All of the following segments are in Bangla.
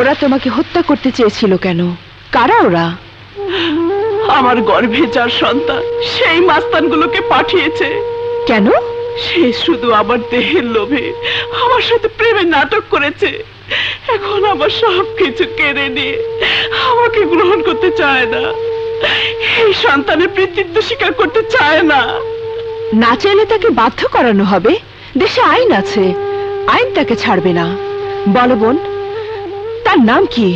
ওরা তোমাকে হত্যা করতে চেয়েছিল কেন? কারা ওরা? আমার গর্ভে যার সন্তান সেই মাস্তানগুলোকে পাঠিয়েছে। কেন? সে শুধু আমার দেহের লোভে আমার সাথে প্রেমের নাটক করেছে। এখন আমার সবকিছু কেড়ে নিয়ে আমাকে গ্রহণ করতে চায় না। এই সন্তানের পিতৃত্ব স্বীকার করতে চায় না। না চাইলে তাকে বাধ্য করানো হবে। দেশে আইন আছে, আইন তাকে ছাড়বে না। বলো বোন, তার নাম কি?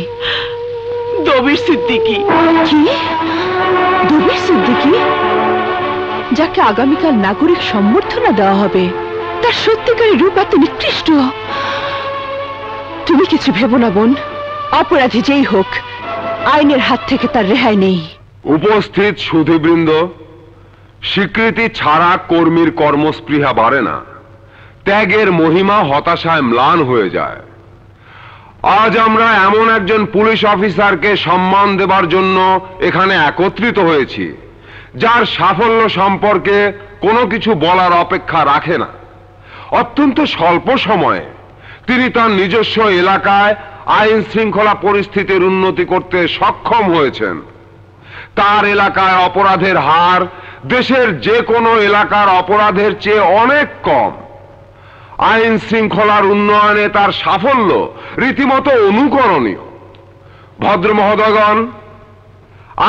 দবির সিদ্দিকী। কি? দবির সিদ্দিকী, যাকে আগামীকাল নাগরিক সম্বর্ধনা দেওয়া হবে? তার সত্যিকারী রূপ এত নিকৃষ্ট। তুমি কিছু ভেবো না বোন, অপরাধী যেই হোক আইনের হাত থেকে তার রেহাই নেই। উপস্থিত সুধীবৃন্দ, স্বীকৃতি ছাড়া কর্মীর কর্মস্পৃহা বাড়ে না, ত্যাগের মহিমা হতাশায় ম্লান হয়ে যায়। আজ আমরা এমন একজন পুলিশ অফিসারকে সম্মান দেবার জন্য এখানে একত্রিত হয়েছি যার সাফল্য সম্পর্কে কোনো কিছু বলার অপেক্ষা রাখে না। অত্যন্ত স্বল্প সময়ে তিনি তার নিজস্ব এলাকায় আইন শৃঙ্খলা পরিস্থিতির উন্নতি করতে সক্ষম হয়েছেন। তার এলাকায় অপরাধের হার দেশের যে কোনো এলাকার অপরাধের চেয়ে অনেক কম। আইন শৃঙ্খলার উন্নয়নে তার সাফল্য রীতিমতো অনুকরণীয়। ভদ্র মহোদয়গণ,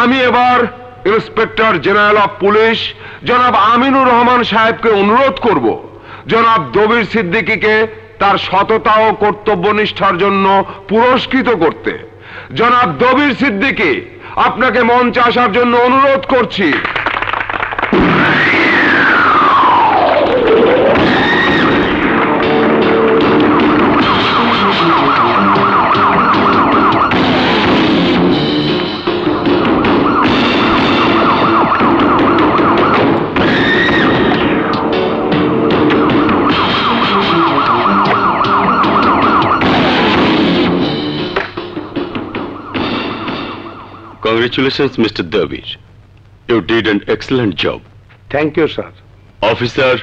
আমি এবার ইন্সপেক্টর জেনারেল অফ পুলিশ জনাব আমিনুর রহমান সাহেবকে অনুরোধ করব জনাব দবির সিদ্দিকীকে তার সততা ও কর্তব্যনিষ্ঠার জন্য পুরস্কৃত করতে। জনাব দবির সিদ্দিকী, আপনাকে মঞ্চে আসার জন্য অনুরোধ করছি। Congratulations, Mr. Dabir. You did an excellent job. Thank you, sir. Officer.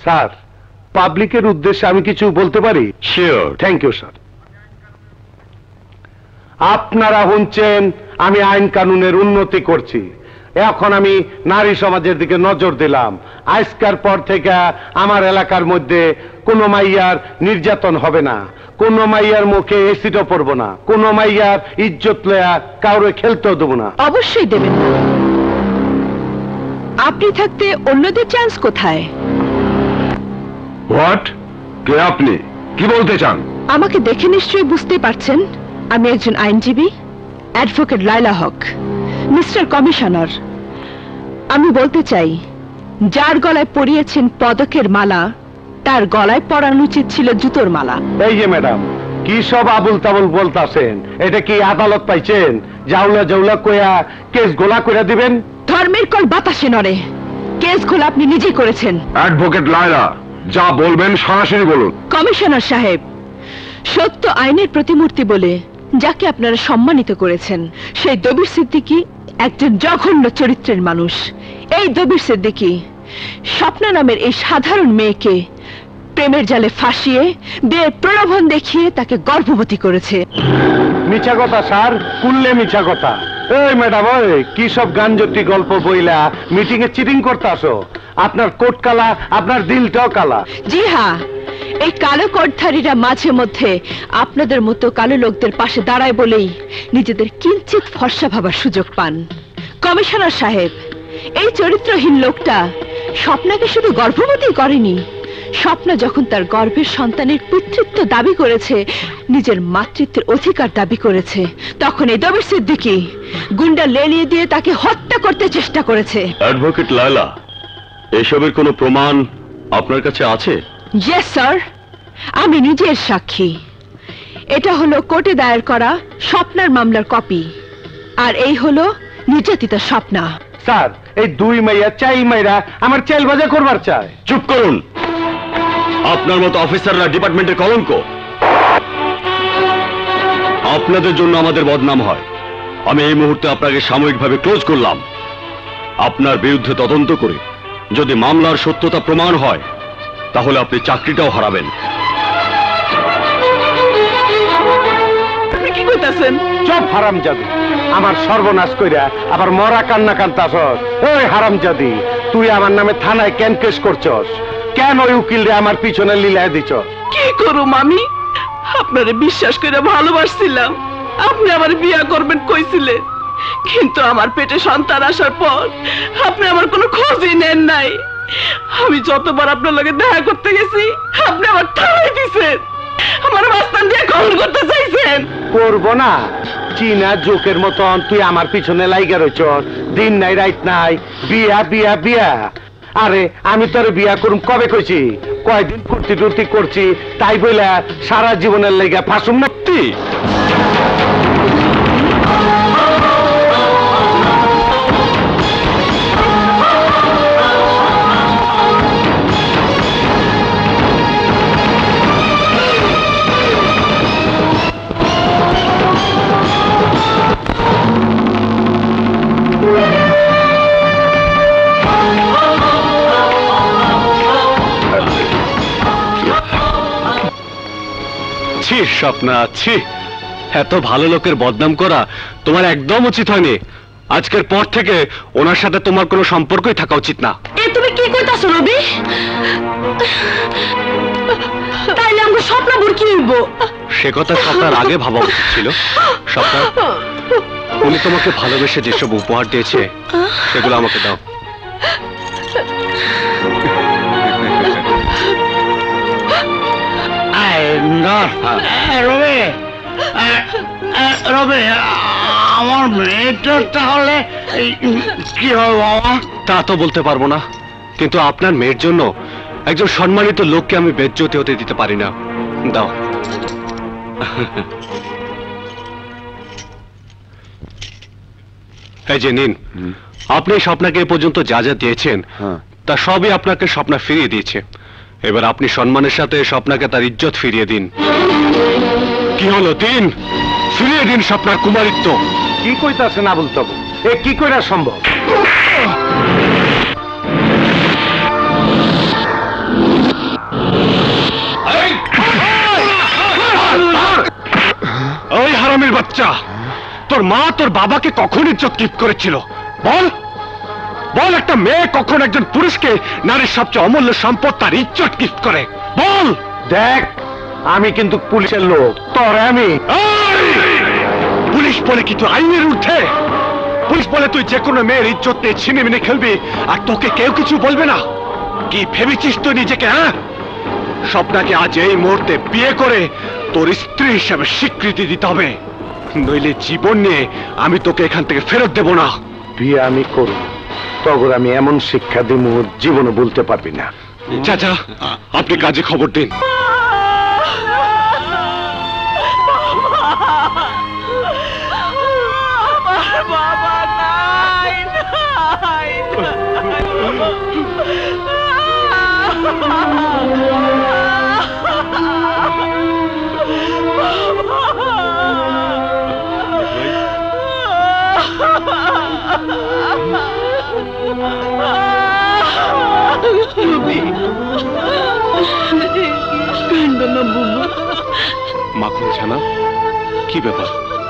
Sir, পাবলিকের উদ্দেশ্যে আমি কিছু বলতে পারি? Sure. Thank you sir. আপনারা শুনছেন আমি আইন কানুনের উন্নতি করছি। এখন আমি নারী সমাজের দিকে নজর দিলাম। আজকের পর থেকে আমার এলাকার মধ্যে কোনো মাইয়ার নির্যাতন হবে না, কোনো মাইয়ার মুখে এসিডও পড়বো না, কোনো মাইয়ার ইজ্জত লয়া কাউরে খেলতেও দেবো না। অবশ্যই দেবেন না। আপনি থাকতে অন্যদের চান্স কোথায়? হোয়াট? কে আপনি? কি বলতে চান? আমাকে দেখে নিশ্চয়ই বুঝতে পারছেন আমি একজন আইনজীবী, অ্যাডভোকেট লায়লা হক। মিস্টার কমিশনার, আমি বলতে চাই, যার গলায় পরিয়েছেন পদকের মালা তার গলায় পরানো উচিত ছিল জুতোর মালা। এই যে ম্যাডাম, কি সব আবুল তাবুল বলতাছেন? এটা কি আদালত পাইছেন জাউলা জাউলা কইয়া কেস গোলা কইরা দিবেন? ধর্মের কল বাতাসে নড়ে, কেস গোলা আপনি নিজেই করেছেন। অ্যাডভোকেট লায়লা, যা বলবেন সরাসরি বলুন। কমিশনার সাহেব, সত্য আইনের প্রতিমূর্তি বলে যাকে আপনারা সম্মানিত করেছেন সেই দবির সিদ্দিকী একজন জঘন্য চরিত্রের মানুষ। এই দবির সিদ্দিকী স্বপ্না নামের এই সাধারণ মেয়েকে প্রেমের জালে ফাঁসিয়ে বিয়ের প্রলোভন দেখিয়ে তাকে গর্ভবতী করেছে। মিছা কথা স্যার, কুললে মিছা কথা। এই ম্যাডাম, ওই কি সব গানজটি গল্প বইলা মিটিং এ চিটিং করতে আসো? আপনার কোট কালা, আপনার দিলটাও কালা। জি হ্যাঁ, এই কালো কোটধারীরা মাঝে মধ্যে আপনাদের মতো কালো লোকদের পাশে দাঁড়ায় বলেই নিজেদের কিঞ্চিত ফর্সা ভাবার সুযোগ পান। কমিশনার সাহেব, এই চরিত্রহীন লোকটা স্বপ্নাকে শুধু গর্ভবতী করেনি, স্বপ্না যখন তার গর্ভের সন্তানের পিতৃত্ব দাবি করেছে, নিজের মাতৃত্বের অধিকার দাবি করেছে, তখন এই দবির সিদ্দিকী গুন্ডা লেলিয়ে দিয়ে তাকে হত্যা করতে চেষ্টা করেছে। অ্যাডভোকেট লায়লা, এসবের কোনো প্রমাণ আপনার কাছে আছে? ইয়েস স্যার, আমি নিজের সাক্ষী। এটা হলো কোর্টে দায়ের করা স্বপ্নার মামলার কপি, আর এই হলো নির্যাতিতা স্বপ্না। স্যার, এই দুই মাইয়া চাই মাইরা আমার চাল ভাজা করবার চায়। চুপ করুন। আপনার মতো অফিসাররা ডিপার্টমেন্টের কলঙ্ক। আপনাদের জন্য আমাদের বদনাম হয়। আমি এই মুহূর্তে আপনাকে সাময়িকভাবে ক্লোজ করলাম। আপনার বিরুদ্ধে তদন্ত করে যদি মামলার সত্যতা প্রমাণ হয়, তাহলে আপনি চাকরিটাও হারাবেন। আপনি কি কইতাছেন? চুপ হারামজাদি, আমার সর্বনাশ কইরা আবার মরা কান্না কান্তাছস। ওই হারামজাদি, তুই আমার নামে থানায় কেন কেস করছস? কেন ওই উকিল রে আমার পিছনে লীলায় দিছ? কি করুম আমি? আপনারে বিশ্বাস করে ভালোবাসছিলাম, আপনি আমার বিয়া করবেন কইছিলেন, কিন্তু আমার পেটে সন্তান আসার পর আপনি আমার কোনো খোঁজই নেন নাই। আমি যতবার আপনার লগে দেখা করতে গেছি, আপনি আমার থামাই দিছেন, আমার মাস্তান দিয়ে খুন করতে চাইছেন। করব না? চীনা জোকের মতন তুই আমার পিছনে লাইগা রইছস, দিন নাই রাত নাই, বিয়া বিয়া বিয়া। আরে আমি তোরে বিয়া করুম কবে কইছি? কয়দিন ফুর্তি টুর্তি করছি, তাই বইলা সারা জীবনের লাইগা ফাঁসুম না? ছি স্বপ্না, ছি। এত ভালো লোকের বদনাম করা তোমার একদম উচিত হয়নি। আজকের পর থেকে ওনার সাথে তোমার কোনো সম্পর্কই থাকা উচিত না। এ তুমি কি কইতাছো রবি? তাইলে আমরা স্বপ্ন বুর কি হইব? সে কথা স্বপ্নার আগে ভাবা উচিত ছিল। স্বপ্না, উনি তোমাকে ভালোবেসে যেসব উপহার দিয়েছে সেগুলো আমাকে দাও। রবে, আমার মেয়েটার তাহলে কি হবে বাবা? তা তো বলতে পারবো না, কিন্তু আপনার মেয়ের জন্য একজন সম্মানিত লোককে আমি বেজ্জতি হতে দিতে পারি না। দাও। এই যে নিন, আপনি স্বপ্নাকে এ পর্যন্ত যা যা দিয়েছেন তা সবই আপনাকে স্বপ্না ফিরিয়ে দিয়েছে। এবার আপনি সম্মানের সাথে স্বপ্নাকে তার ইজ্জত ফিরিয়ে দিন। কি হলো? দিন, ফিরিয়ে দিন স্বপ্নার কুমারিত্ব। কি কইতাছে না বলতো? এ কি কইরা সম্ভব? ওই হারামির বাচ্চা, তোর মা তোর বাবাকে কখন ইজ্জত কিপ করেছিল? বল বল, একটা মেয়ে কখন একজন পুরুষকে নারীর সবচেয়ে অমূল্য সম্পদ তার ইজ্জত গিফট করে? বল। দেখ, আমি কিন্তু পুলিশের লোক, তোরে আমি। পুলিশ বলে কি তুই আইনের ঊর্ধ্বে? পুলিশ বলে তুই যে কোনো মেয়ের ইজ্জত নিয়ে ছিনিমিনি খেলবি আর তোকে কেউ কিছু বলবে না? কি ভেবেছিস তুই নিজেকে? হ্যাঁ, স্বপ্নাকে আজ এই মুহূর্তে বিয়ে করে তোর স্ত্রী হিসেবে স্বীকৃতি দিতে হবে, নইলে জীবন নিয়ে আমি তোকে এখান থেকে ফেরত দেব না। বিয়ে আমি করব, তখন আমি এমন শিক্ষা দিব জীবনে বলতে পারবি না। চাচা, আপনি কাজে খবর দিন। বাবা নাই, নাই, মাখন ছানা, কি ব্যাপার?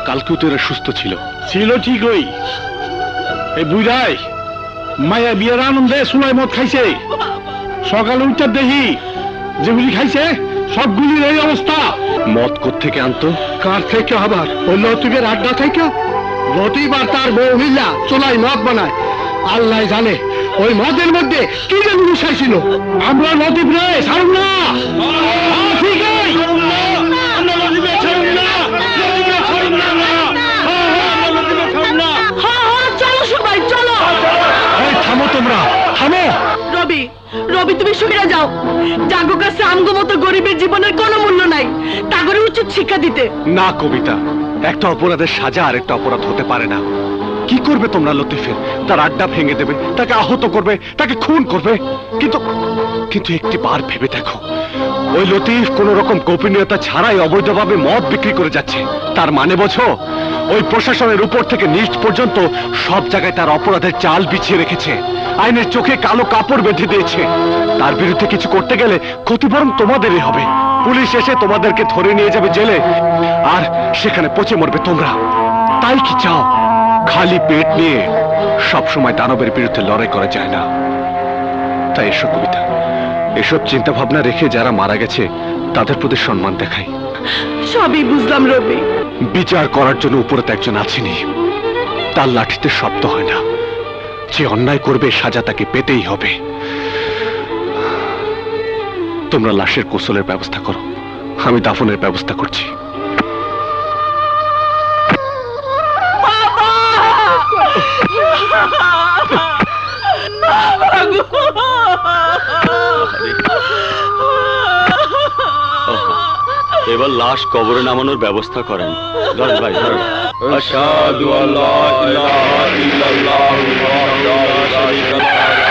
কালকেও তো এরা সুস্থ ছিল। ছিল ঠিকই, এই বুঝাই মায়া বিয়ের আনন্দে সুলাই মদ খাইছে। সকালে উঠতে দেখি যেগুলি খাইছে সবগুলির এই অবস্থা। মদ কোত্থেকে আনতো? কার থেকে আবার? ওই লতিফের আড্ডা থেকে। লতিফ আর তার বউ মিল্লা চুলাই মদ বানায়। আল্লাহ জানে ওই মদের মধ্যে কি জানি মিশাইছিল। আমরা লতিফ রে ছাড়ুন না। ঠিক আছে, আমরা লতিফে ছাড়ুন না, লতিফে ছাড়ুন না, আমরা লতিফে ছাড়ুন না। চলো সবাই চলো। এই থামো তোমরা, থামো। রবি, রবি তুমি সরে যাও। জাগো কাছে আমগো মতো গরিবের জীবনের কোনো মূল্য নাই, তাগরে উচিত শিক্ষা দিতে। না কবিতা, একটা অপরাধের সাজা আরেকটা অপরাধ হতে পারে না। কি করবে তোমরা লতিফের? তার আড্ডা ভেঙে দেবে, তাকে আহত করবে, তাকে খুন করবে। কিন্তু কিন্তু একটি বার ভেবে দেখো, ওই লতিফ কোন রকম গোপনীয়তা ছাড়াই অবৈধভাবে মদ বিক্রি করে যাচ্ছে। তার মানে বোঝো, ওই প্রশাসনের উপর থেকে নিচ পর্যন্ত সব জায়গায় তার অপরাধের চাল বিছিয়ে রেখেছে, আইনের চোখে কালো কাপড় বেঁধে দিয়েছে। তার বিরুদ্ধে কিছু করতে গেলে ক্ষতি বরং তোমাদেরই হবে। পুলিশ এসে তোমাদেরকে ধরে নিয়ে যাবে জেলে, আর সেখানে পচে মরবে তোমরা। তাই কি চাও? খালি পেট নিয়ে সব সময় দানবের বিরুদ্ধে লড়াই করা যায় না। তাই এসব কবিতা, এসব চিন্তা ভাবনা রেখে যারা মারা গেছে তাদের প্রতি সম্মান দেখাই। সবই বুঝলাম রবি। বিচার করার জন্য উপরে তো একজন আছেনি, তার লাঠিতে শব্দ হয় না। যে অন্যায় করবে সাজা তাকে পেতেই হবে। তোমরা লাশের গোসলের ব্যবস্থা করো, আমি দাফনের ব্যবস্থা করছি। এবার লাশ কবরে নামানোর ব্যবস্থা করেন। ধরেন ভাই, ধরেন। আশহাদু আল্লা ইলাহা ইল্লাল্লাহ ওয়াহদাহু লা শারীকা লাহু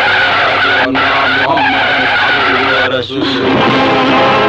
ওয়া আন্না মুহাম্মাদান আবদুহু ওয়া রাসূলুহু।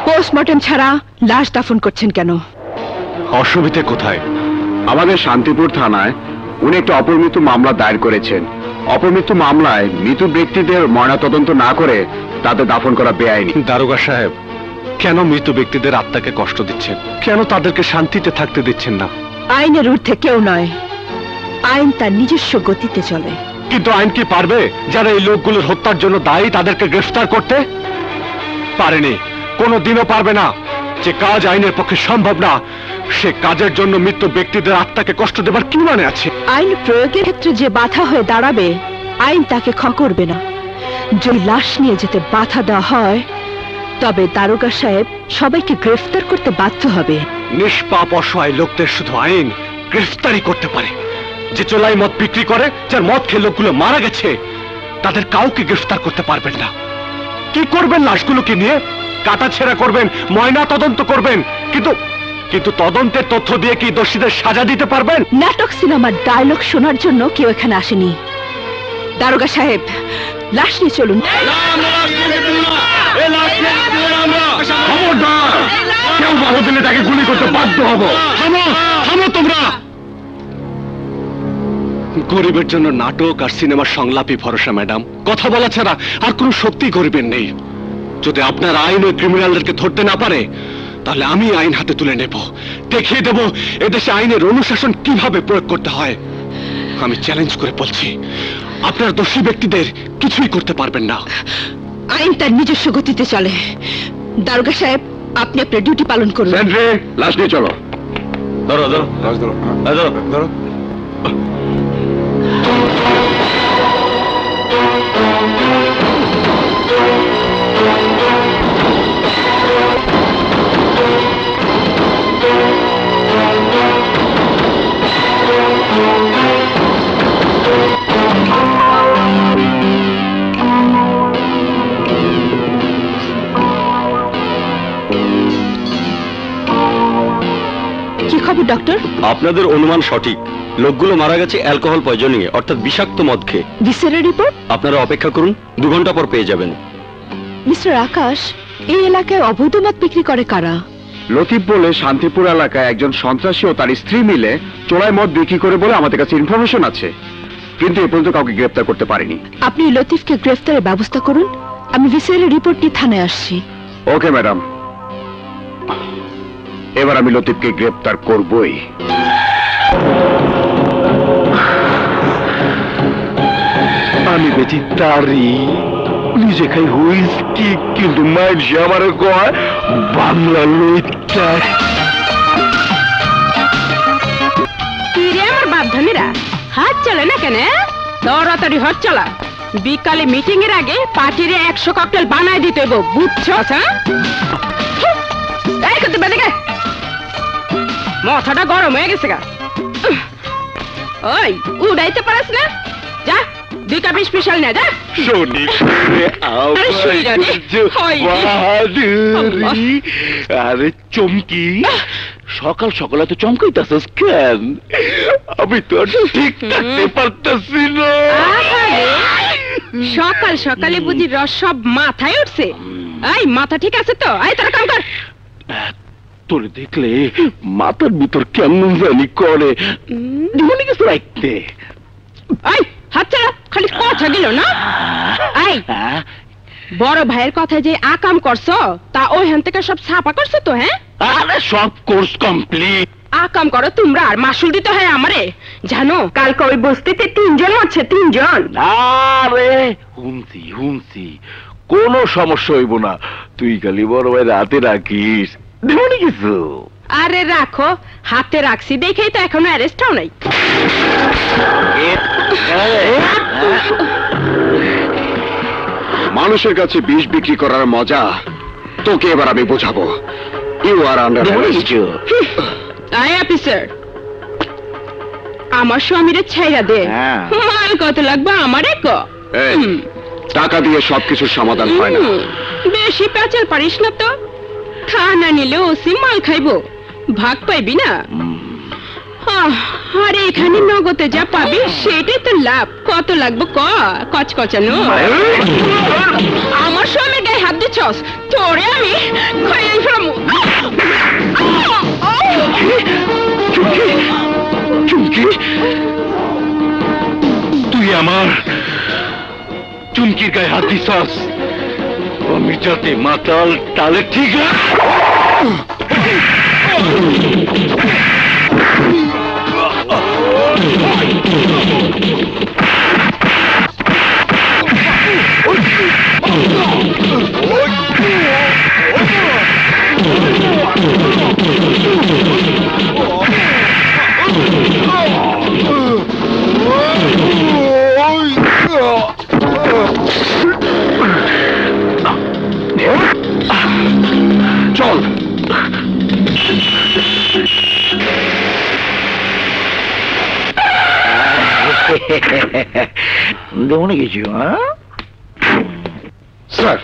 পোস্টমর্টেম ছাড়া লাশ দাফন করছেন কেন? অসুবিধে কোথায়? আমাদের শান্তিপুর থানায় উনি একটা অপমৃত্যু মামলা দায়ের করেছেন। অপমৃত্যু মামলায় মৃত ব্যক্তিদের ময়নাতদন্ত না করে তাদের দাফন করা বেআইনি। দারোগা সাহেব, কেন মৃত ব্যক্তিদের আত্মাকে কষ্ট দিচ্ছেন? কেন তাদেরকে শান্তিতে থাকতে দিচ্ছেন না? আইনের ঊর্ধ্বে কেউ নয়, আইন তার নিজস্ব গতিতে চলে। কিন্তু আইন কি পারবে যারা এই লোকগুলোর হত্যার জন্য দায়ী তাদেরকে গ্রেফতার করতে? পারেনি, কোনোদিনও পারবে না। যে কাজ আইনের পক্ষে সম্ভব না, সে কাজের জন্য মৃত ব্যক্তিদের আত্মাকে কষ্ট দেবার কি মানে আছে? আইন প্রয়োগের ক্ষেত্রে যে বাধা হয়ে দাঁড়াবে, আইন তাকে ক্ষমা করবে না। যদি লাশ নিয়ে যেতে বাধা দেওয়া হয়, তবে দারোগা সাহেব সবাইকে গ্রেফতার করতে বাধ্য হবে। নিষ্পাপ অসহায় লোকদের শুধু আইন গ্রেফতারি করতে পারে। যে চোলাই মদ বিক্রি করে, যার মদ খেয়ে লোকগুলো মারা গেছে, তাদের কাউকে গ্রেফতার করতে পারবেন না। কি করবেন লাশগুলোকে নিয়ে? কাটা ছেঁড়া করবেন, ময়না তদন্ত করবেন, কিন্তু কিন্তু তদন্তের তথ্য দিয়ে কি দোষীদের সাজা দিতে পারবেন? নাটক সিনেমার ডায়লগ শোনার জন্য কেউ এখানে আসেনি। দারোগা সাহেব, লাশ নিয়ে চলুন। খবরদার, কেউ বাধা দিলে তাকে গুলি করতে বাধ্য হব। থামো, থামো তোমরা। গরিবের জন্য নাটক আর সিনেমার সংলাপই ভরসা ম্যাডাম। কথা বলা ছাড়া আর কোনো সত্যি গরিবের নেই। যদি আপনার আইন ওই ক্রিমিনালদেরকে ধরতে না পারে, তাহলে আমি আইন হাতে তুলে নেব, দেখিয়ে দেব এদেশে আইনের অনুশাসন কিভাবে প্রয়োগ করতে হয়। আমি চ্যালেঞ্জ করে বলছি, আপনার দোষী ব্যক্তিদের কিছুই করতে পারবেন না। আইন তার নিজস্ব গতিতে চলে। দারোগা সাহেব, আপনি আপনার ডিউটি পালন করুন। লাশ নিয়ে চলো। ধরো ধরো ধরো ধরো। কি খবর ডক্টর? আপনাদের অনুমান সঠিক, লোকগুলো মারা গেছে অ্যালকোহল পয়জনিং এ, অর্থাৎ বিষাক্ত মদ খেয়ে। Viscera report? আপনারা অপেক্ষা করুন, 2 ঘন্টা পর পেয়ে যাবেন। মিস্টার আকাশ, এই এলাকায় অবৈধ মদ বিক্রি করে কারা? লতিফ বলে শান্তিপুর এলাকায় একজন সন্ত্রাসী ও তার স্ত্রী মিলে চোরাই মদ বিক্রি করে বলে আমাদের কাছে ইনফরমেশন আছে, কিন্তু এ পর্যন্ত কাউকে গ্রেফতার করতে পারিনি। আপনি লতিফকে গ্রেফতারের ব্যবস্থা করুন, আমি ভিসিআর এর রিপোর্ট নিয়ে থানায় আসছি। ওকে ম্যাডাম, এবার আমি লতিফকে গ্রেফতার করবই। আমি বেশি তারি নিজে খাই হুইস্কি, কিন্তু মাইন সে আমার কয় বাংলা লইটা। আমার বাপ ধনীরা হাত চলে না কেন? তাড়াতাড়ি হাত চলা, বিকালে মিটিং এর আগে পার্টির 100 ককটেল বানায় দিতে হইব, বুঝছো? মাথাটা গরম হয়ে গেছে গা। ওই উড়াইতে পারিস না? যা 2 কাপ স্পেশাল না, যা। শোনি আরে চমকি, সকাল সকালে তো চমকাইতাছস কেন? আমি তো ঠিক থাকতে পারতাছি না। সকাল সকালে বুঝি রস সব মাথায় উঠছে? এই মাথা ঠিক আছে তো? এই তোর কাম কর। তোর দেখলে মাথার ভিতর কেমন জানি করে, মনে কিছু রাখতে। এই হাত ছাড়া, খালি কথা গেল না। এই বড় ভাইয়ের কথা যে আকাম করছো, তা ওইখান থেকে সব ছাপা করছো তো? হ্যাঁ, আরে সব কোর্স কমপ্লিট। আকাম করো তোমরা, আর মাসুল দিতে হয় আমারে। জানো কালকে ওই বস্তিতে 3 জন আছে, 3 জন। আরে হুমছি কোনো সমস্যা হইব না, তুই খালি বড় ভাইয়ের হাতে রাখিস, মনে কিছু। আরে রাখো, হাতে রাখছি দেখেই তো এখনো অ্যারেস্ট হও নাই। মানুষের কাছে বিষ বিক্রি করার মজা তোকে এবার আমি বোঝাবো। You are under arrest. I officer, আমার স্বামীরে ছাইরা দে। মাল কত লাগবে আমারে ক। টাকা দিয়ে সবকিছুর সমাধান হয় না। বেশি পেঁচাল পারিস না তো, খানা নিলে ওসি মাল খাইবো, ভাগ পাইবি না। আরে এখানে নগদে যা পাবি সেটাই তো লাভ। কত লাগবে ক, কচকচানো। আমার স্বামীর গায়ে হাত দিচ্ছস, তোরে আমি খাইয়ে ফেলামু। চুমকি, তুই আমার চুমকির গায়ে হাত দিছস? আমি যাতে মাতাল তালে ঠিক চল। মনে গেছি। স্যার,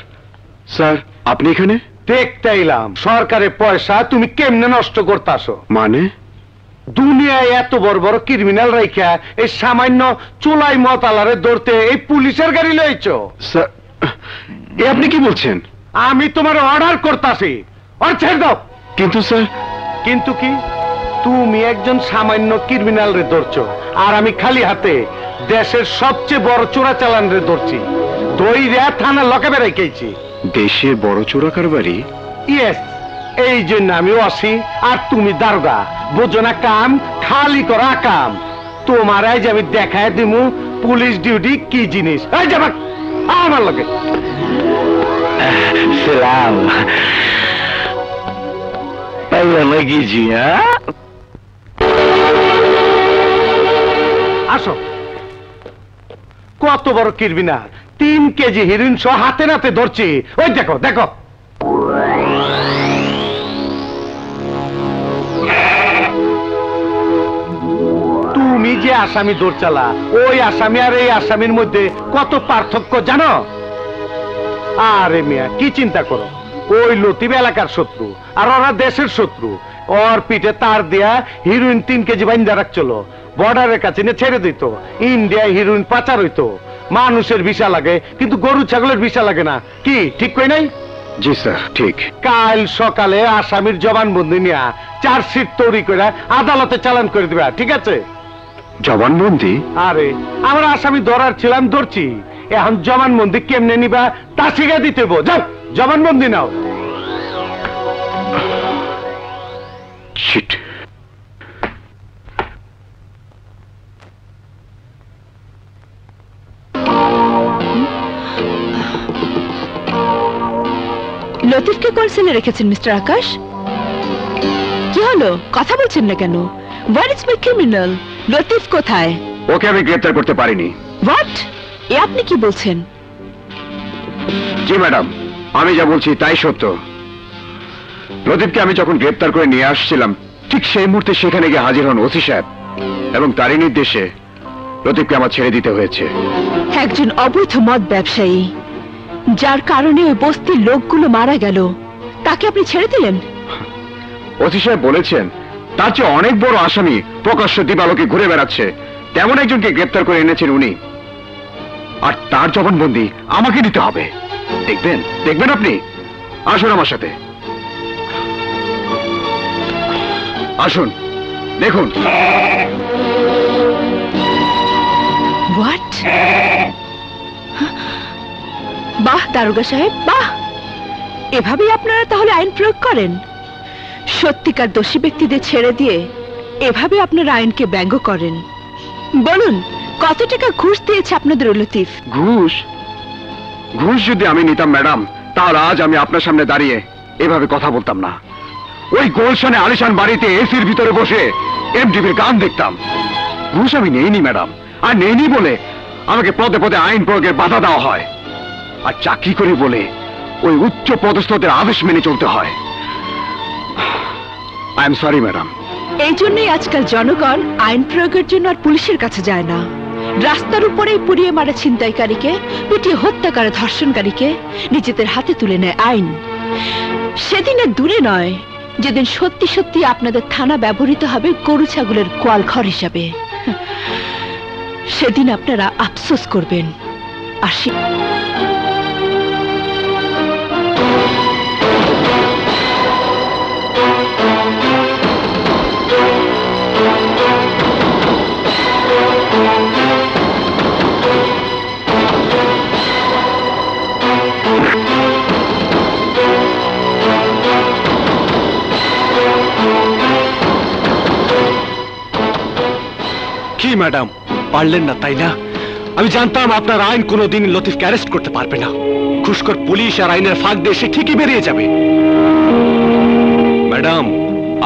স্যার আপনি এখানে? দেখতে এলাম সরকারের পয়সা তুমি কেমনে নষ্ট করতাছো। মানে? দুনিয়ায় এত বড় বড় ক্রিমিনাল রাইখা এই সামান্য চোলাই মতালারে ধরতে এই পুলিশের গাড়ি লইছো? স্যার, এ আপনি কি বলছেন? আমি তোমার অর্ডার করতাছি, আর ছেড়ে দাও। কিন্তু স্যার। কিন্তু কি? তুমি একজন সামান্য ক্রিমিনাল রে ধরছো, আর আমি খালি হাতে দেশের সবচেয়ে বড় চোরাচালান রে ধরছি। দইরা থানা লকে বেড়াইছি। দেশের বড় চোরা কারবারি? ইয়েস, এই জন্য আমি আসি, আর তুমি দারোগা। বুঝো না কাম, খালি করা কাম। তোমার আজ আমি দেখায় দিমু পুলিশ ডিউটি কি জিনিস। এই যাবা আমার লগে। সালাম লাগিয়েছি। আসো। কত বড় ক্রিমিনাল, 3 কেজি হিরোইন সহ হাতে নাতে ধরছি। ওই দেখো দেখো। তুমি যে আসামি দৌড়চালা, ওই আসামি আর এই আসামির মধ্যে কত পার্থক্য জানো? আরে মিয়া কি চিন্তা করো, ওই লতিফ এলাকার শত্রু আর ওরা দেশের শত্রু। ওর পিঠে তার দেয়া হিরোইন 3 কেজি বাইন্দা রাখছিল, বর্ডারের কাছে নিয়ে ছেড়ে দিত। ইন্ডিয়ায় হিরোইন পাচার হইতো, মানুষের ভিসা লাগে কিন্তু গরু ছাগলের ভিসা লাগে না, কি ঠিক কই নাই? জি স্যার, ঠিক। কাল সকালে আসামির জবানবন্দি নিয়ে চার্জশিট তৈরি করে আদালতে চালান করে দিবা, ঠিক আছে? জবানবন্দি? আরে আমরা আসামি ধরার ছিলাম, ধরছি, এখন জবানবন্দি কেমনে নিবা তা শিখে দিতে হইব। যাও জবানবন্দি নাও। শিট। লতিফকে কোন সেলে রেখেছেন মিস্টার আকাশ? কি হলো, কথা বলছেন না কেন? What is my criminal? Latif কোথায়? ওকে আমি গ্রেফতার করতে পারিনি। হোয়াট? এ আপনি কি বলছেন? জি ম্যাডাম, আমি যা বলছি তাই সত্য। লতিফকে আমি যখন গ্রেফতার করে নিয়ে আসছিলাম ঠিক সেই মুহূর্তে সেখানে গিয়ে হাজির হন ওসি সাহেব, এবং তারই নির্দেশে লতিফকে আমার ছেড়ে দিতে হয়েছে। একজন অবৈধ মদ ব্যবসায়ী, যার কারণে ওই বস্তির লোকগুলো মারা গেল, তাকে আপনি ছেড়ে দিলেন? ওসি সাহেব বলেছেন তার চেয়ে অনেক বড় আসামি প্রকাশ্য দিবালোকে ঘুরে বেড়াচ্ছে, তেমন একজনকে গ্রেফতার করে এনেছেন উনি, আর তার জবানবন্দি আমাকে দিতে হবে। দেখবেন দেখবেন আপনি, আসুন আমার সাথে, আসুন দেখুন। হোয়াট? বাহ দারোগা সাহেব, বাহ! এভাবেই আপনারা তাহলে আইন প্রয়োগ করেন? সত্যিকার দোষী ব্যক্তিদের ছেড়ে দিয়ে এভাবে আপনারা আইনকে ব্যঙ্গ করেন। বলুন, কত টাকা ঘুষ দিয়েছে আপনাদের লতিফ? ঘুষ? ঘুষ যদি আমি নিতাম ম্যাডাম, তাহলে আজ আমি আপনার সামনে দাঁড়িয়ে এভাবে কথা বলতাম না। ওই গোলশানে আলিশান বাড়িতে এসির ভিতরে বসে এমটিভির গান দেখতাম। ঘুষ আমি নেইনি ম্যাডাম, আর নেইনি বলে আমাকে পদে পদে আইন প্রয়োগের বাধা দেওয়া হয়, আর চাকরি করি বলে ওই উচ্চ পদস্থদের আদেশ মেনে চলতে হয়। I am sorry madam. এই জন্যই আজকাল জনগণ আইন প্রয়োগের জন্য আর পুলিশের কাছে যায় না। রাস্তার উপরেই পুড়িয়ে মারা ছিনতাইকারীকে, পিটিয়ে হত্যা করে ধর্ষণকারীকে নিজেদের হাতে তুলে নেয় আইন। সেদিন আর দূরে নয় যেদিন সত্যি সত্যি আপনাদের থানা ব্যবহৃত হবে গরু ছাগলের গোয়াল ঘর হিসাবে। সেদিন আপনারা আফসোস করবেন। আসি। কি ম্যাডাম, পারলেন না তাই না? আমি জানতাম আপনার আইন কোনোদিন লতিফকে অ্যারেস্ট করতে পারবে না। ঘুষখোর পুলিশ আর আইনের ফাঁক দিয়ে সে ঠিকই বেরিয়ে যাবে। ম্যাডাম,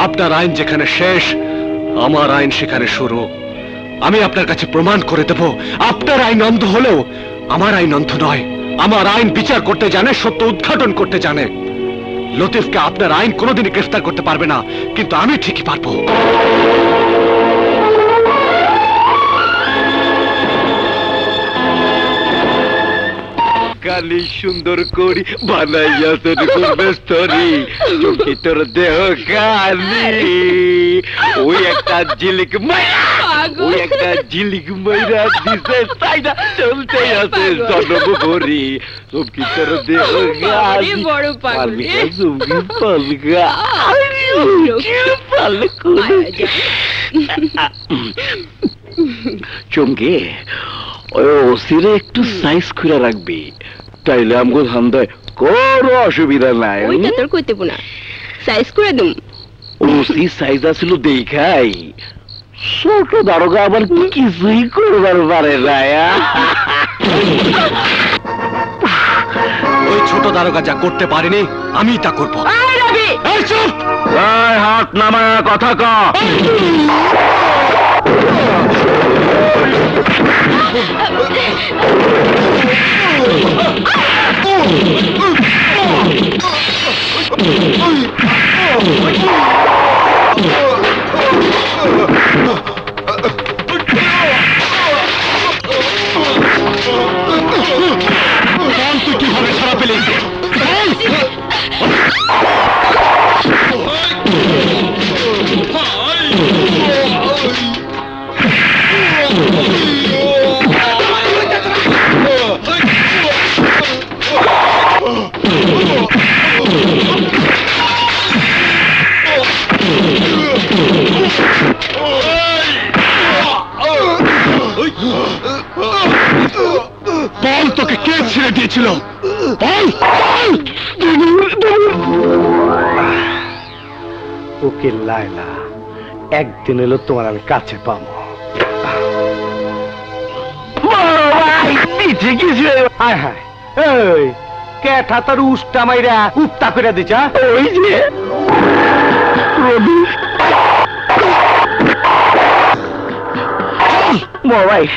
আপনার আইন যেখানে শেষ, আমার আইন সেখানে শুরু। আমি আপনার কাছে প্রমাণ করে দেব, আপনার আইন অন্ধ হলেও আমার আইন অন্ধ নয়। আমার আইন বিচার করতে জানে, সত্য উদ্ঘাটন করতে জানে। লতিফকে আপনার আইন কোনোদিনই গ্রেফতার করতে পারবে না, কিন্তু আমি ঠিকই পারবো। কালি সুন্দর করি বানাইয়া তোর করবে স্তরি, চোখে তোর দেহ কালি। ওই একটা ঝিলিক মাইরা, ওই একটা ঝিলিক মাইরা দিছে সাইডা চলতে আছে জনবরি। চোখে তোর দেহ কালি, পালকা চুমকি পালকা চমকে ওই ওসিরে একটু সাইজ খুলে রাখবি, তাইলে আমগো ধান্দায় কোনো অসুবিধা নাই। ওইটা তোর কইতে না, সাইজ করে দিম। ওসি সাইজ আসলো দেখাই, ছোট দারোগা আবার কিছুই করবার পারে না। ওই ছোট দারোগা যা করতে পারেনি আমি তা করবো। এই চুপ! হাত নামায় কথা ক। তুই কিভাবে ছাড়া পেলি? ছিল? উকিল লায়লা, একদিন এলো তোমার আমি কাছে পাবো। হায় হায়, এই ক্যাঠা তোর উষ্টা মাইরা উত্তা করে দিছা। ওই যে রবি মোবাইল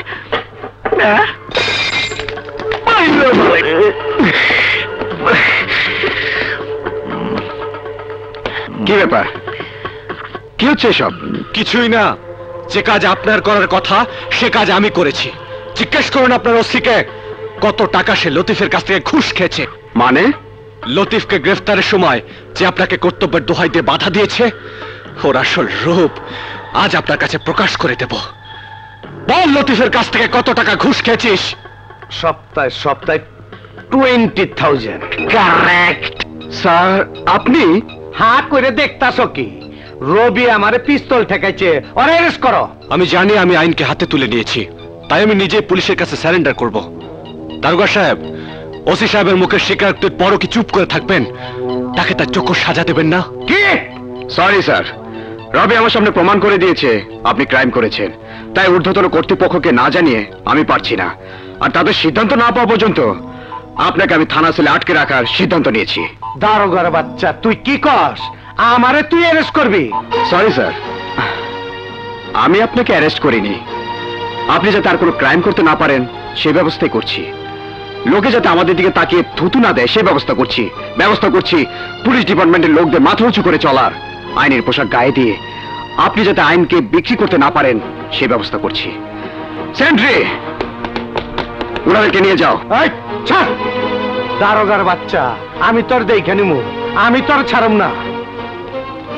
কি ব্যাপার? কি হচ্ছে এসব? কিছুই না। যে কাজ আপনার করার কথা সে কাজ আমি করেছি। জিজ্ঞেস করুন আপনার ওসিকে কত টাকা সে লতিফের কাছ থেকে ঘুষ খেয়েছে। মানে? লতিফকে গ্রেফতারের সময় যে আপনাকে কর্তব্যের দোহাই দিয়ে বাধা দিয়েছে, ওর আসল রূপ আজ আপনার কাছে প্রকাশ করে দেব। বল, লতিফের কাছ থেকে কত টাকা ঘুষ খেয়েছিস? সপ্তাহে সপ্তাহে 20,000। কারেক্ট স্যার, আপনি হা করে দেখতাছ কি? রবি আমারে পিস্তল ঠেকাইছে, ওরে অ্যারেস্ট করো। আমি জানি আমি আইনকে হাতে তুলে নিয়েছি, তাই আমি নিজে পুলিশের কাছে স্যারেন্ডার করব। দারোগা সাহেব, ওসি সাহেবের মুখের স্বীকারোক্তির পরও কি চুপ করে থাকবেন? তাকে তার চোখ সাজা দেবেন না? কি? সরি স্যার, রবি আমার সামনে প্রমাণ করে দিয়েছে আপনি ক্রাইম করেছেন। তাই ঊর্ধ্বতন কর্তৃপক্ষকে না জানিয়ে আমি পারছি না, আর তাদের সিদ্ধান্ত না পাওয়া পর্যন্ত আপনাকে আমি থানা সেলে আটকে রাখার সিদ্ধান্ত নিয়েছি। দারোগার বাচ্চা, তুই কি করস? আমারে তুই অ্যারেস্ট করবি? সরি স্যার, আমি আপনাকে অ্যারেস্ট করিনি। আপনি যাতে আর কোনো ক্রাইম করতে না পারেন সে ব্যবস্থাই করছি। লোকে যাতে আমাদের দিকে তাকিয়ে থুতু না দেয় সে ব্যবস্থা করছি। পুলিশ ডিপার্টমেন্টের লোকদের মাথা উঁচু করে চলার, আইনের পোশাক গায়ে দিয়ে আপনি যাতে আইনকে বিক্রি করতে না পারেন সে ব্যবস্থা করছি। সেন্ট্রি, ওনাদেরকে নিয়ে যাও। এই, ছাড়! দারোগার বাচ্চা, আমি তোর দেখে নিমু, আমি তোর ছাড়ব না।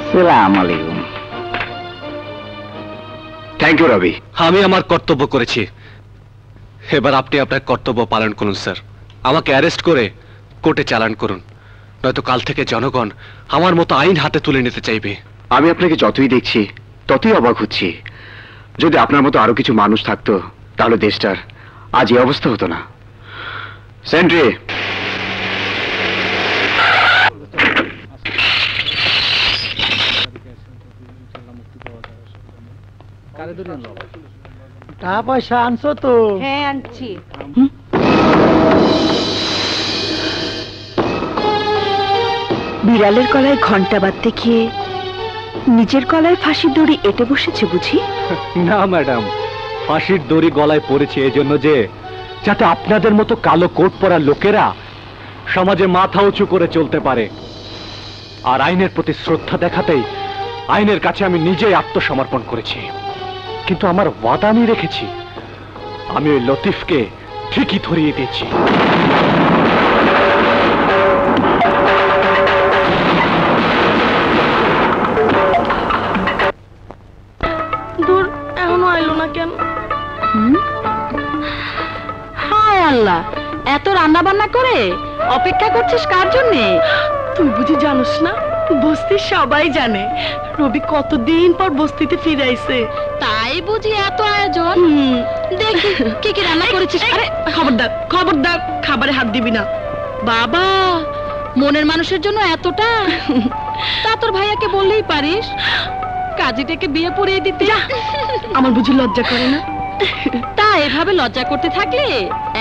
সালাম আলাইকুম। থ্যাংক ইউ রবি। আমি আমার কর্তব্য করেছি, এবার আপনি আপনার কর্তব্য পালন করুন স্যার। আমাকে অ্যারেস্ট করে কোর্টে চালান করুন, নয়তো কাল থেকে জনগণ আমার মতো আইন হাতে তুলে নিতে চাইবে। আমি আপনাকে যতই দেখছি ততই অবাক হচ্ছি। যদি আপনার মতো আরো কিছু মানুষ থাকতো তাহলে দেশটার আজ এই অবস্থা হতো না। সেন্ট্রি, টাকা পয়সা আনছো তো? হ্যাঁ, আনছি। বিড়ালের গলায় ঘন্টা বাঁধতে গিয়ে নিজের গলায় ফাঁসির দড়ি এঁটে বসেছে বুঝি? না ম্যাডাম, ফাঁসির দড়ি গলায় পড়েছে এজন্য যে যাতে আপনাদের মতো কালো কোট পরা লোকেরা সমাজে মাথা উঁচু করে চলতে পারে। আর আইনের প্রতি শ্রদ্ধা দেখাতেই আইনের কাছে আমি নিজেই আত্মসমর্পণ করেছি। কিন্তু আমার ওয়াদা আমি রেখেছি, আমি ওই লতিফকে ঠিকই ধরিয়ে দিয়েছি। দূর, এখনো আইলো না কেন? হায় আল্লাহ, এত রান্না বান্না করে অপেক্ষা করছিস কার জন্যে? তুই বুঝি জানোস না? বস্তির সবাই জানে রবি কতদিন পর বস্তিতে ফিরে আইছে। তাই বুঝি এত আয়োজন? দেখি কি কি রান্না করেছিস। আরে খবরদার, খবরদার, খাবারে হাত দিবি না। বাবা, মনের মানুষের জন্য এতটা? তা তোর ভাইয়াকে বললেই পারিস, কাজীটাকে বিয়ে পড়িয়ে দিতে। আমার বুঝি লজ্জা করে না? তা এভাবে লজ্জা করতে থাকলে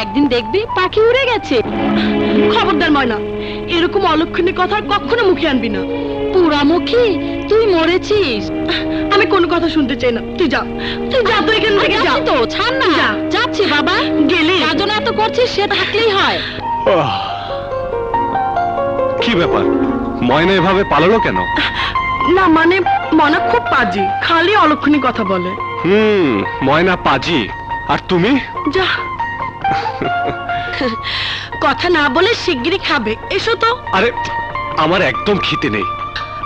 একদিন দেখবি পাখি উড়ে গেছে। খবরদার ময়না, এরকম অলক্ষণের কথা আর কখনো মুখে আনবি না। পুরামুখী, তুই মরেছিস। আমি কোনো কথা শুনতে চাই না, তুই যা, তুই যা, তুই এখান থেকে যা। তো ছাড় না। যাচ্ছি বাবা। গেলে কার জন্য এত করছিস সে থাকলেই হয়। কি ব্যাপার, ময়না এভাবে পালালো কেন? না মানে মনা খুব পাজি, খালি অলক্ষণী কথা বলে। ময়না পাজি, আর তুমি? যা, কথা না বলে শিগগিরই খাবে। এসো তো। আরে আমার একদম খিদে নেই।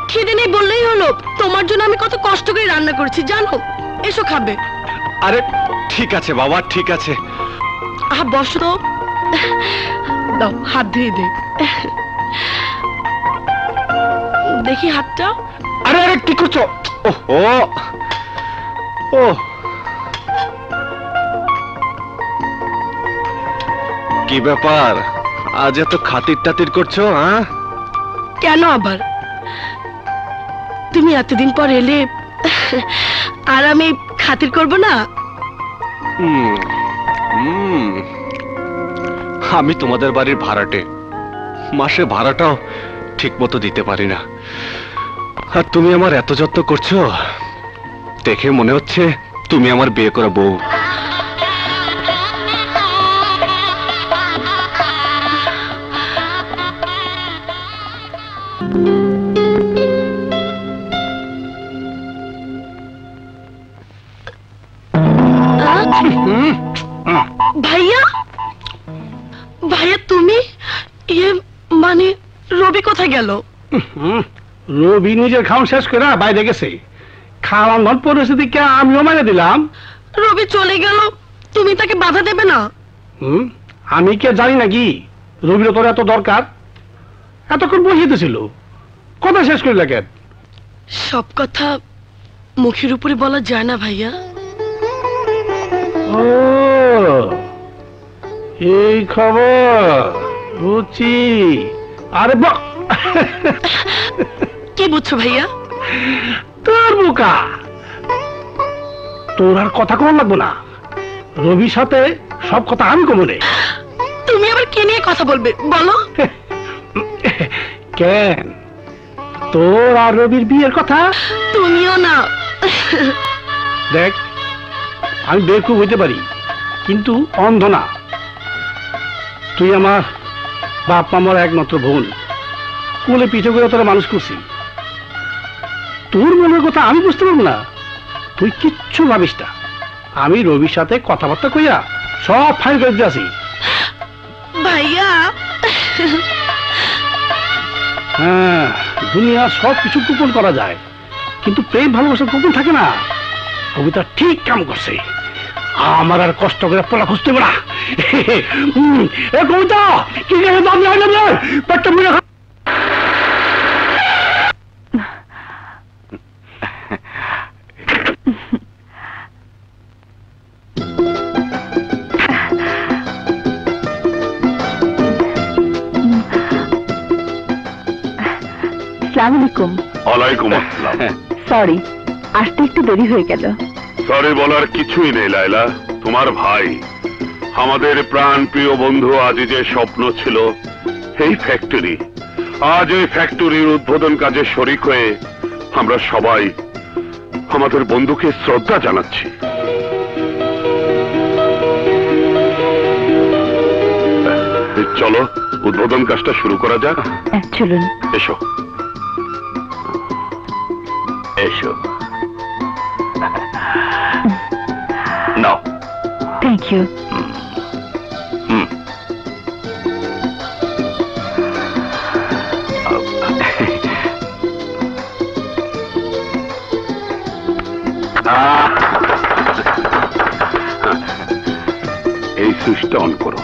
খিদে নেই বললেই হলো? তোমার জন্য আমি কত কষ্ট করে রান্না করেছি জানো। এসো খাবে। আরে ঠিক আছে বাবা, ঠিক আছে। বসো তো। দাও, হাত ধুয়ে দে। দেখি হাতটা। আরে আরে কি করছো? ওহো, ও কি ব্যাপার, আজ এত খাতির টাতির করছো? হ্যাঁ, কেন আবার? তুমি এতদিন পর এলে আর আমি খাতির করব না? আমি তোমাদের বাড়ির ভাড়াটে, মাসে ভাড়াটাও ঠিক মতো দিতে পারি না, আর তুমি আমার এত যত্ন করছো, দেখে মনে হচ্ছে তুমি আমার বিয়ে করা বউ। ভাইয়া, ভাইয়া তুমি ইয়ে মানে রবি কোথায় গেল? রবি নিজের খাওয়া শেষ করে বাইরে গেছে। খাওয়ার মত পরিস্থিতি কে আমিও মানে দিলাম। রবি চলে গেল, তুমি তাকে বাধা দেবে না? আমি কে জানি নাকি রবির তোর এত দরকার? এতক্ষণ বসিতেছিল, কথা শেষ করিলা কেন? সব কথা মুখের উপরে বলা যায় না ভাইয়া। ও এই খবর বুঝছি। আরে কি বুঝছো ভাইয়া? তোর বোকা, তোর আর কথা কম লাগবো না। রবির সাথে সব কথা আমি কমনে। তুমি আবার কি নিয়ে কথা বলবে বলো? কেন, তোর আর রবির বিয়ের কথা? তুমিও না। দেখ, আমি বেকুব হইতে পারি কিন্তু অন্ধ না। তুই আমার বাপ মামার একমাত্র বোন, কোলে পিঠে করে তোরা মানুষ করছি। তোর মনের কথা আমি বুঝতে পারবো না? তুই কিচ্ছু ভাবিস না, আমি রবির সাথে কথাবার্তা কইয়া সব ফাইল করে দিয়ে আসি। ভাইয়া হ্যাঁ, দুনিয়া সব কিছু গোপন করা যায়, কিন্তু প্রেম ভালোবাসা গোপন থাকে না। কবিতা ঠিক কাম করছে, আমার আর কষ্ট করে পড়া খুঁজতে পারা। এ কবিতা কি পেটটা মিলে আসসালামু ওয়ালাইকুম আসসালাম। সরি, আসতে একটু দেরি হয়ে গেল। সরি বলার কিছুই নেই লায়লা, তোমার ভাই, আমাদের প্রাণ প্রিয় বন্ধু আজিজের স্বপ্ন ছিল এই ফ্যাক্টরি। আজ এই ফ্যাক্টরির উদ্বোধন কাজে শরিক হয়ে আমরা সবাই আমাদের বন্ধুকে শ্রদ্ধা জানাচ্ছি। চলো উদ্বোধন কাজটা শুরু করা যাক। চলুন। এসো এসো। নাও। Thank you. এই সুইচটা অন করো।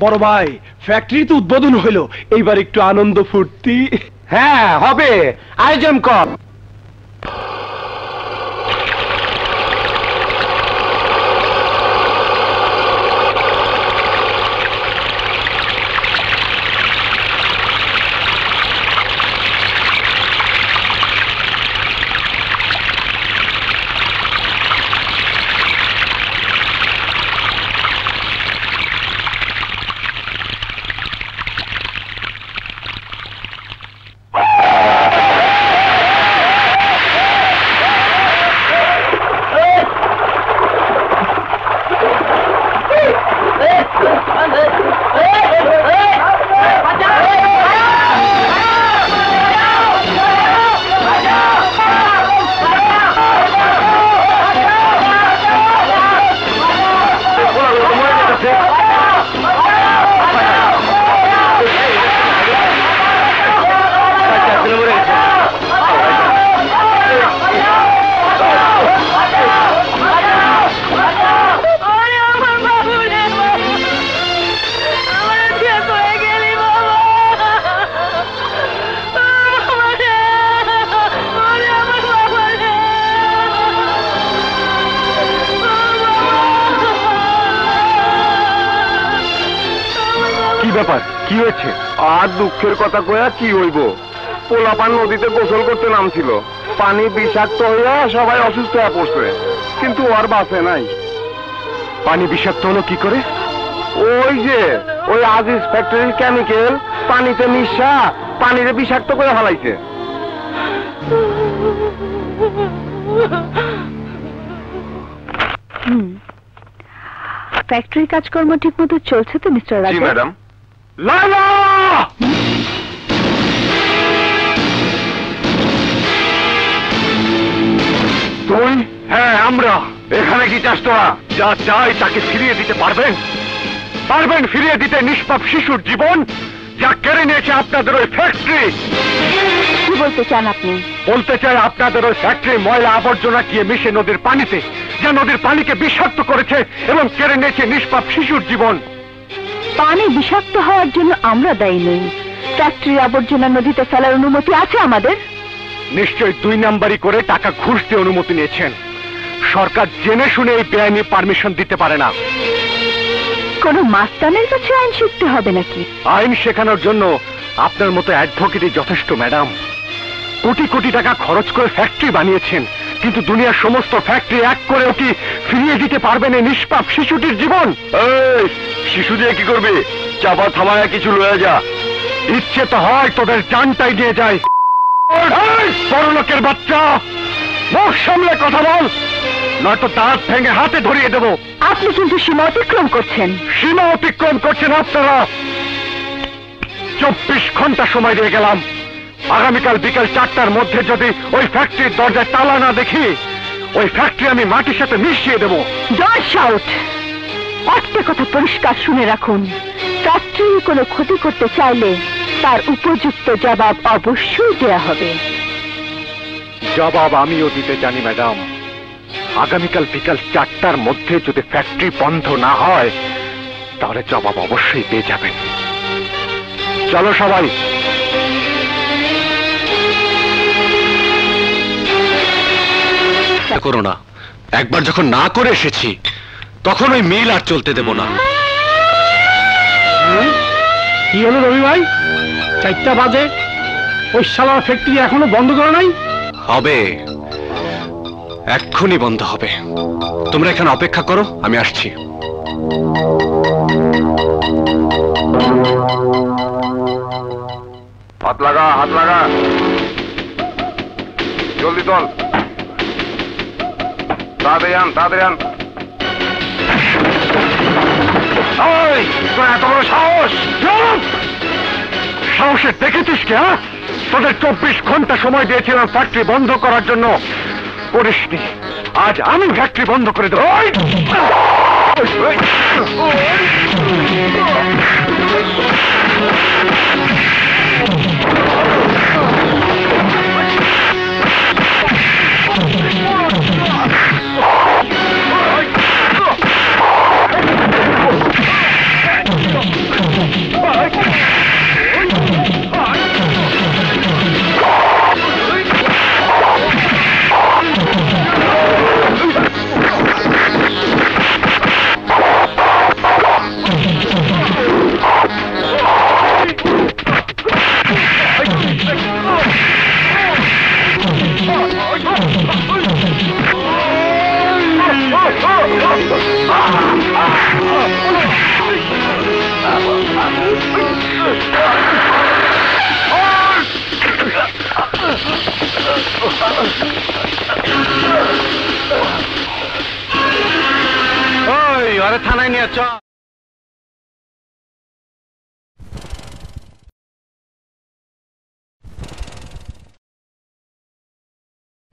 বড় ভাই, ফ্যাক্টরি তো উদ্বোধন হইলো, এইবার একটু আনন্দ ফুর্তি। হ্যাঁ হবে, আয়োজন কর। কি হয়েছে? আর দুঃখের কথা কয়া কি হইব, পোলাপান নদীতে গোসল করতে নামছিল, পানি বিষাক্ত হইয়া সবাই অসুস্থ হয়ে পড়ছে, কিন্তু আর বাঁচে নাই। পানি বিষাক্ত হলো কি করে? ওই যে ওই আজিজ ফ্যাক্টরির কেমিক্যাল পানিতে মিশা পানিতে বিষাক্ত করে ফেলাইছে। ফ্যাক্টরির কাজকর্ম ঠিক মতো চলছে তো মিস্টার জি রাজা? ম্যাডাম। লালা! তুই? হ্যাঁ আমরা। এখানে কি চাস তোরা? যা চাই তাকে ফিরিয়ে দিতে পারবেন? পারবেন ফিরিয়ে দিতে নিষ্পাপ শিশুর জীবন যা কেড়ে নিয়েছে আপনাদের ওই ফ্যাক্টরি? কি বলতে চান আপনি? বলতে চাই আপনাদের ওই ফ্যাক্টরি ময়লা আবর্জনা গিয়ে মিশে নদীর পানিতে, যা নদীর পানিকে বিষাক্ত করেছে এবং কেড়ে নিয়েছে নিষ্পাপ শিশুর জীবন। পানি বিষাক্ত হওয়ার জন্য আমরা দায়ী নই। ফ্যাক্টরির আবর্জনা নদীতে ফেলার অনুমতি আছে আমাদের। নিশ্চয়ই 2 নাম্বারি করে টাকা ঘুষ দিয়ে অনুমতি নিয়েছেন। সরকার জেনে শুনে এই বেআইনি পারমিশন দিতে পারে না। কোন মাস্তানের কাছে আইন শিখতে হবে নাকি? আইন শেখানোর জন্য আপনার মতো অ্যাডভোকেটই যথেষ্ট ম্যাডাম। কোটি কোটি টাকা খরচ করে ফ্যাক্টরি বানিয়েছেন, কিন্তু দুনিয়ার সমস্ত ফ্যাক্টরি এক করেও কি ফিরিয়ে দিতে পারবেন এই নিষ্পাপ শিশুটির জীবন? এই শিশু দিয়ে কি করবি? চাপা থামায়া কিছু লয়ে যা। ইচ্ছে তো হয় তোদের জানটাই নিয়ে যায়। বড়লোকের বাচ্চা, মুখ সামলে কথা বল, নয়তো দাঁত ভেঙে হাতে ধরিয়ে দেব। আপনি কিন্তু সীমা অতিক্রম করছেন। সীমা অতিক্রম করছেন আপনারা। 24 ঘন্টা সময় দিয়ে গেলাম। আগামীকাল বিকাল 4টার মধ্যে যদি ওই ফ্যাক্টরির দরজায় তালা না দেখি, ওই ফ্যাক্টরি আমি মাটির সাথে মিশিয়ে দেব। জয় শাউট! একটা কথা পরিষ্কার শুনে রাখুন, ফ্যাক্টরির কোনো ক্ষতি করতে চাইলে তার উপযুক্ত জবাব অবশ্যই দেয়া হবে। জবাব আমিও দিতে জানি ম্যাডাম। আগামীকাল বিকাল 4টার মধ্যে যদি ফ্যাক্টরি বন্ধ না হয়, তাহলে জবাব অবশ্যই পেয়ে যাবেন। চলো সবাই। করো না, একবার যখন না করে এসেছি তখন ওই মিল আর চলতে দেব না। কি হলো রবি ভাই? 4টা বাজে, ওই শালা ফ্যাক্টরি এখনো বন্ধ করে নাই? হবে, এক্ষুনি বন্ধ হবে। তোমরা এখানে অপেক্ষা করো, আমি আসছি। হাত লাগা, হাত লাগা, জলদি চল, তাড়াতাড়ি আন, তাড়াতাড়ি আন। ওই, তোর এত বড় সাহস! সাহসে দেখেছিস কে? তোদের 24 ঘন্টা সময় দিয়েছিলাম ফ্যাক্টরি বন্ধ করার জন্য, করিসনি। আজ আমি ফ্যাক্টরি বন্ধ করে দেবো। ওই, আরে থানায় নিয়ে চল।